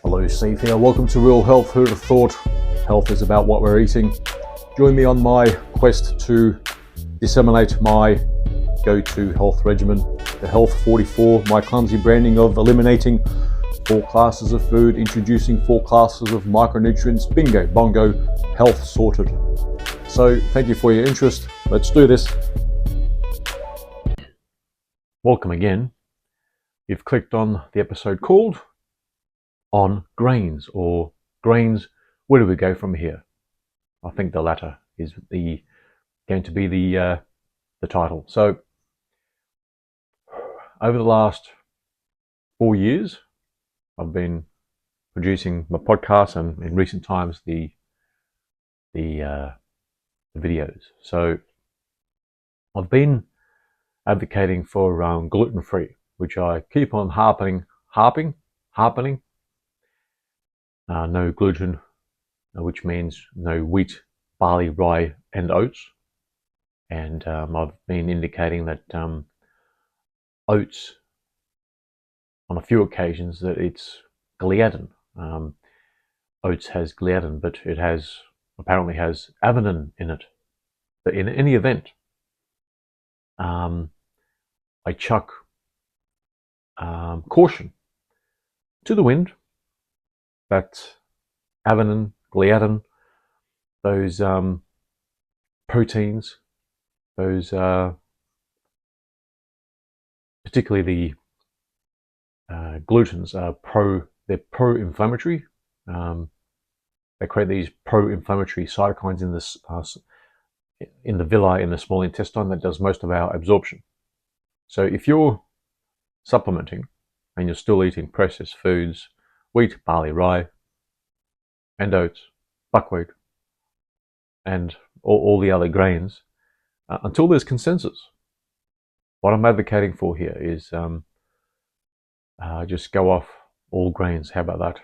Hello, Steve here. Welcome to Real Health. Who'd have thought health is about what we're eating? Join me on my quest to disseminate my go-to health regimen, the Health 44, my clumsy branding of eliminating 4 classes of food, introducing 4 classes of micronutrients. Bingo, bongo, health sorted. So thank you for your interest. Let's do this. Welcome again. You've clicked on the episode called On Grains, or Grains, where do we go from here? I think the latter is going to be the title. So over the last 4 years, I've been producing my podcast, and in recent times the videos. So I've been advocating for gluten-free, which I keep on harping. No gluten, which means no wheat, barley, rye, and oats. And I've been indicating that oats, on a few occasions, that it's gliadin. Oats has gliadin, but it apparently has avenin in it. But in any event, I chuck caution to the wind that avenin, gliadin, those proteins, those particularly the glutens are they're pro-inflammatory. They create these pro-inflammatory cytokines in the villi in the small intestine that does most of our absorption. So if you're supplementing and you're still eating processed foods, wheat, barley, rye, and oats, buckwheat, and all the other grains, until there's consensus, what I'm advocating for here is just go off all grains. How about that?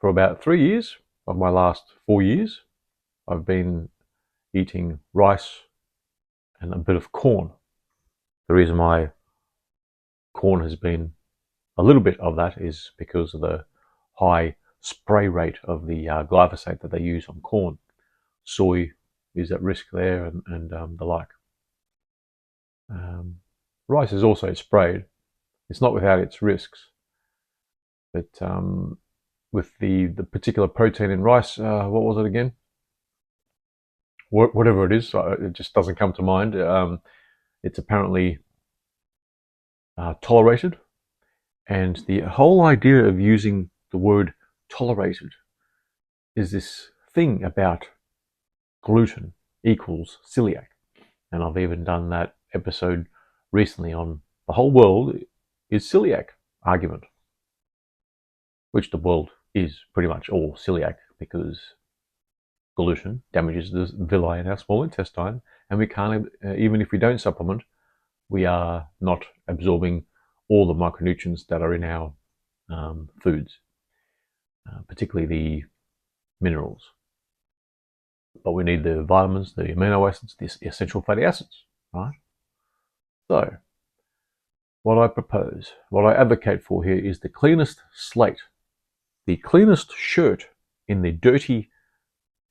For about 3 years of my last 4 years, I've been eating rice and a bit of corn. The reason why corn has been a little bit of that is because of the high spray rate of the glyphosate that they use on corn. Soy is at risk there, and the like. Rice is also sprayed. It's not without its risks, but with the particular protein in rice, what was it again? Whatever it is, it just doesn't come to mind. It's apparently tolerated, and the whole idea of using the word tolerated is this thing about gluten equals celiac. And I've even done that episode recently on the whole world is celiac argument, which the world is pretty much all celiac, because gluten damages the villi in our small intestine, and we can't, even if we don't supplement, we are not absorbing all the micronutrients that are in our foods, particularly the minerals. But we need the vitamins, the amino acids, the essential fatty acids, right? So what I propose, what I advocate for here is the cleanest slate, the cleanest shirt in the dirty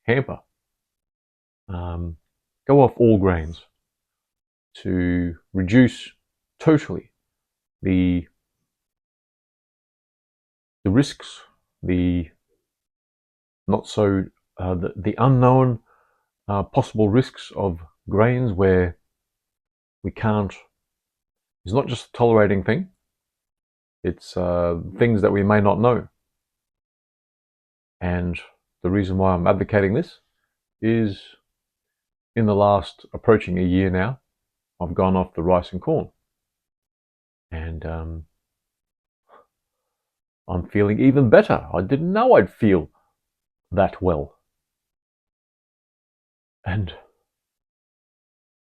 hamper. Go off all grains to reduce totally the risks, the unknown possible risks of grains where we can't. It's not just a tolerating thing. It's things that we may not know. And the reason why I'm advocating this is, in the last approaching a year now, I've gone off the rice and corn, and I'm feeling even better. I didn't know I'd feel that well, and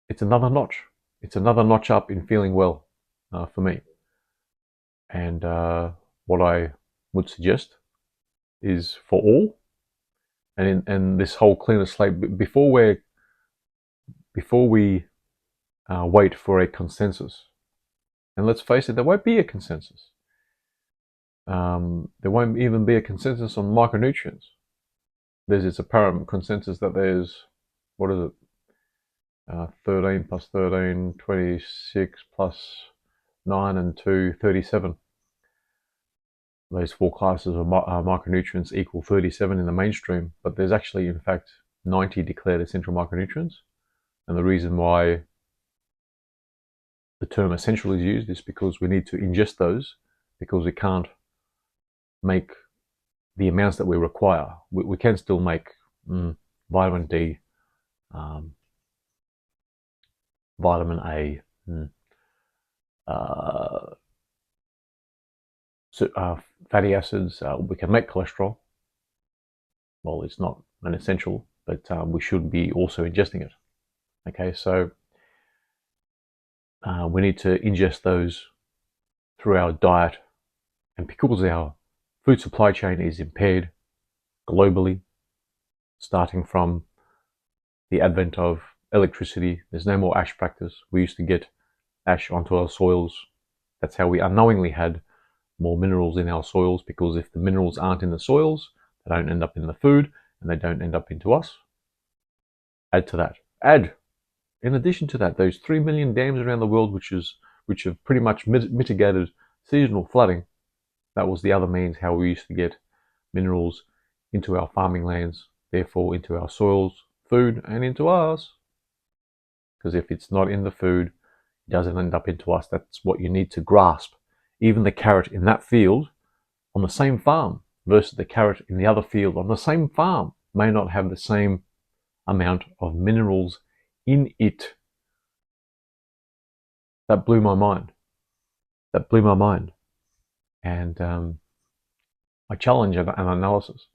it's another notch. It's another notch up in feeling well for me. And what I would suggest is for all, and in this whole cleaner slate, before we wait for a consensus, and let's face it, there won't be a consensus. There won't even be a consensus on micronutrients. There's this apparent consensus that there's, what is it, 13 plus 13, 26 plus 9 and 2, 37. Those four classes of micronutrients equal 37 in the mainstream, but there's actually, in fact, 90 declared essential micronutrients. And the reason why the term essential is used is because we need to ingest those, because we can't make the amounts that we require. We can still make vitamin D, vitamin A, fatty acids. We can make cholesterol. Well, it's not an essential, but we should be also ingesting it. Okay, so we need to ingest those through our diet, and because our food supply chain is impaired globally, starting from the advent of electricity, there's no more ash practice. We used to get ash onto our soils. That's how we unknowingly had more minerals in our soils, because if the minerals aren't in the soils, they don't end up in the food, and they don't end up into us. Add to that. In addition to that, those 3 million dams around the world which have pretty much mitigated seasonal flooding. That was the other means how we used to get minerals into our farming lands, therefore into our soils, food, and into us. Because if it's not in the food, it doesn't end up into us. That's what you need to grasp. Even the carrot in that field on the same farm versus the carrot in the other field on the same farm may not have the same amount of minerals in it. That blew my mind. And I challenge an analysis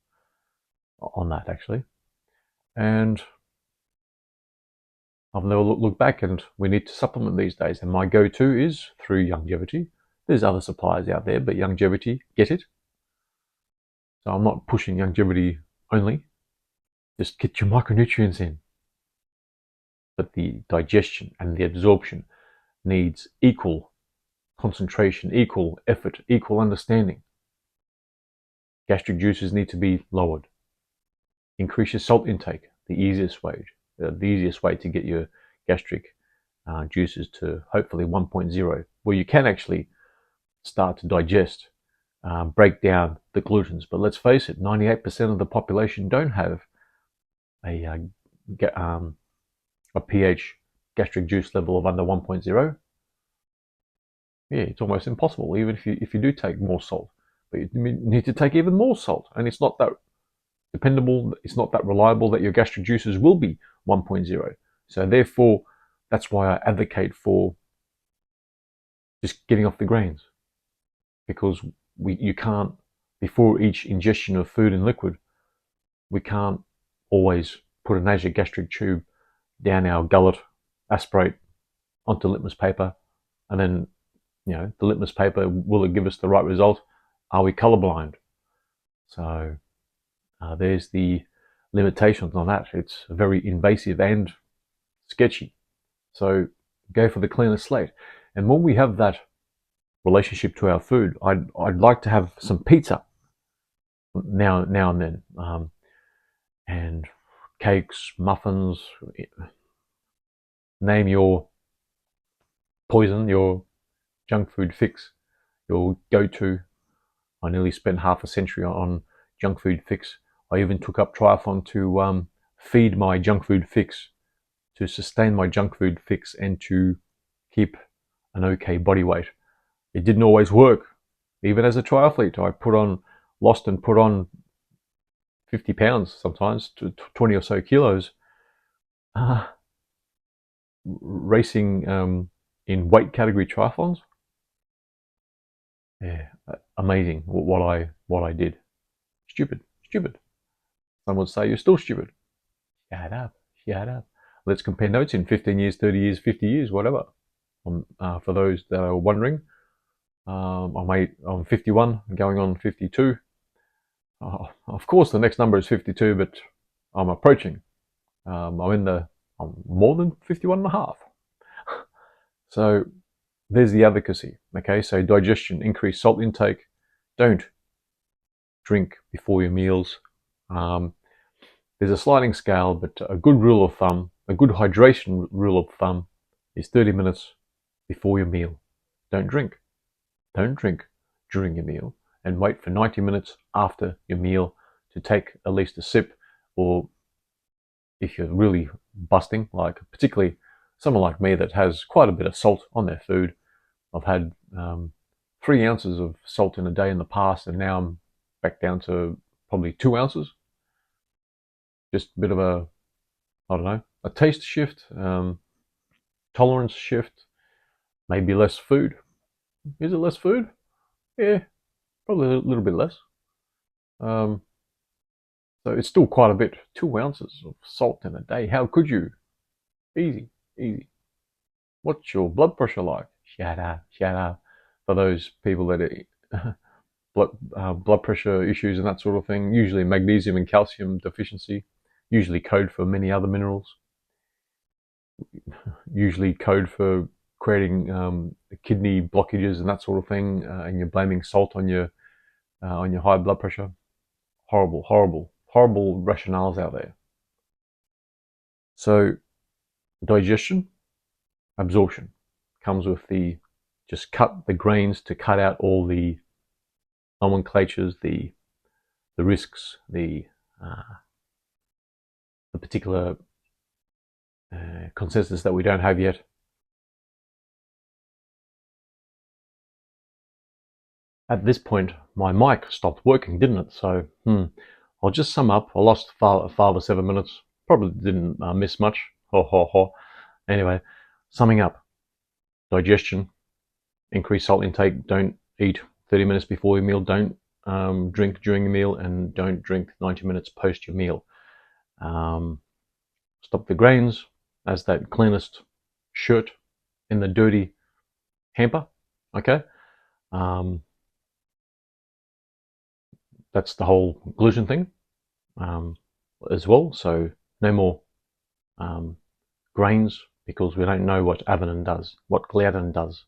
on that, actually. And I've never looked back, and we need to supplement these days. And my go-to is through Longevity. There's other suppliers out there, but Longevity, get it. So I'm not pushing Longevity only. Just get your micronutrients in. But the digestion and the absorption needs equal concentration, equal effort, equal understanding. Gastric juices need to be lowered. Increase your salt intake, the easiest way to get your gastric juices to hopefully 1.0, where you can actually start to digest, break down the glutens. But let's face it, 98% of the population don't have a pH gastric juice level of under 1.0. Yeah, it's almost impossible, even if you do take more salt. But you need to take even more salt, and it's not that dependable, it's not that reliable that your gastric juices will be 1.0. So therefore, that's why I advocate for just getting off the grains, because you can't, before each ingestion of food and liquid, we can't always put a nasogastric tube down our gullet, aspirate onto litmus paper, and then, the litmus paper, will it give us the right result? Are we colorblind? So there's the limitations on that. It's very invasive and sketchy. So go for the cleanest slate. And when we have that relationship to our food, I'd like to have some pizza now and then, and cakes, muffins. Name your poison, your junk food fix, your go-to. I nearly spent half a century on junk food fix. I even took up triathlon to feed my junk food fix, to sustain my junk food fix, and to keep an okay body weight. It didn't always work. Even as a triathlete, I lost and put on 50 pounds, sometimes to 20 or so kilos. Racing in weight category triathlons. Yeah, amazing what I did. Stupid. Some would say you're still stupid. Shut up. Let's compare notes in 15 years, 30 years, 50 years, whatever. For those that are wondering, I'm 51, going on 52. Of course, the next number is 52, but I'm approaching. I'm more than 51 and a half. So there's the advocacy. Okay, so digestion, increase salt intake, Don't drink before your meals. There's a sliding scale, but a good rule of thumb, a good hydration rule of thumb, is 30 minutes before your meal. Don't drink. Don't drink during your meal, and wait for 90 minutes after your meal to take at least a sip, or if you're really busting, like particularly someone like me that has quite a bit of salt on their food. I've had 3 ounces of salt in a day in the past, and now I'm back down to probably 2 ounces. Just a bit of a, I don't know, a taste shift, tolerance shift, maybe less food. Is it less food? Yeah, probably a little bit less. So it's still quite a bit. 2 ounces of salt in a day. How could you? Easy, easy. What's your blood pressure like? Shut up, shut up. For those people that are blood pressure issues and that sort of thing, usually magnesium and calcium deficiency, usually code for many other minerals, usually code for creating kidney blockages and that sort of thing, and you're blaming salt on your high blood pressure. Horrible, horrible, horrible rationales out there. So digestion, absorption comes with the, just cut the grains to cut out all the nomenclatures, the risks, the particular consensus that we don't have yet. At this point, my mic stopped working, didn't it? So I'll just sum up. I lost 5 or 7 minutes. Probably didn't miss much. Ho ho ho. Anyway, summing up: digestion, increase salt intake, don't eat 30 minutes before your meal, don't drink during your meal, and don't drink 90 minutes post your meal. Stop the grains as that cleanest shirt in the dirty hamper. Okay. That's the whole gluten thing as well. So no more grains, because we don't know what adenine does, what gliadin does,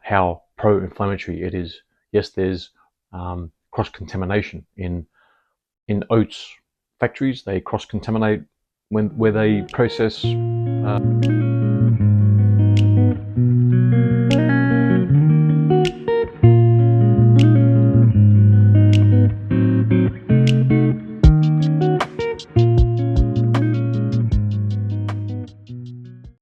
how pro-inflammatory it is. Yes, there's cross-contamination in oats factories. They cross-contaminate where they process